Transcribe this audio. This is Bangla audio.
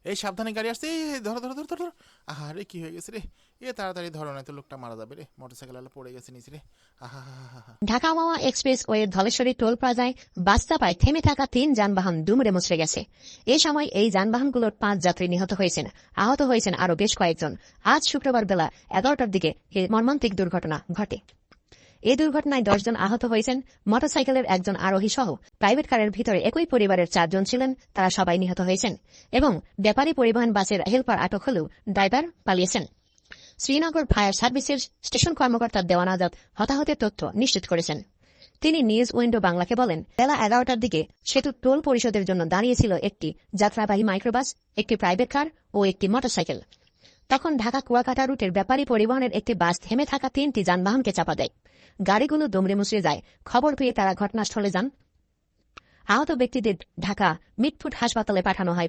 এই সাবধানে গাড়ি আসছে, এই ধরো ধরো ধরো ধরো। আরে কি হয়ে গেছে রে? তাড়াতাড়ি ধরো, না তো লোকটা মারা যাবে রে, মোটরসাইকেল পড়ে গেছে নিচে রে। আহা হা হা হা। ঢাকা মাওয়া এক্সপ্রেস ওয়ে ধলেশ্বরী টোল প্লাজায় বাস চাপায় থেমে থাকা 3 যানবাহন দুমড়ে মুচড়ে গেছে। এ সময় এই যানবাহনগুলোর 5 যাত্রী নিহত হয়েছেন, আহত হয়েছেন আরও বেশ কয়েকজন। আজ শুক্রবার বেলা 11টার দিকে এই মর্মান্তিক দুর্ঘটনা ঘটে। এই দুর্ঘটনায় 10 জন আহত হয়েছেন। মোটরসাইকেলের একজন আরোহী সহ প্রাইভেট কারের ভিতরে একই পরিবারের 4 জন ছিলেন, তারা সবাই নিহত হয়েছেন এবং ব্যাপারী পরিবহন বাসের হেলপার আটক হলেও ড্রাইভার পালিয়েছেন। শ্রীনগর ফায়ার সার্ভিসের স্টেশন কর্মকর্তা দেওয়ান আজাদ হতাহতের তথ্য নিশ্চিত করেছেন। তিনি নিউজ উইন্ডো বাংলাকে বলেন, বেলা 11টার দিকে সেতু টোল পরিশোধের জন্য দাঁড়িয়েছিল একটি যাত্রাবাহী মাইক্রোবাস, একটি প্রাইভেট কার ও একটি মোটরসাইকেল। তখন ঢাকা কুয়াকাটা রুটের ব্যাপারী পরিবহনের একটি বাস থেমে থাকা 3টি যানবাহনকে চাপা দেয়। গাড়িগুলো দুমড়ে মুচড়ে যায়। খবর পেয়ে তারা ঘটনাস্থলে যান। আহত ব্যক্তিদের ঢাকা মিটফুট হাসপাতালে পাঠানো হয়।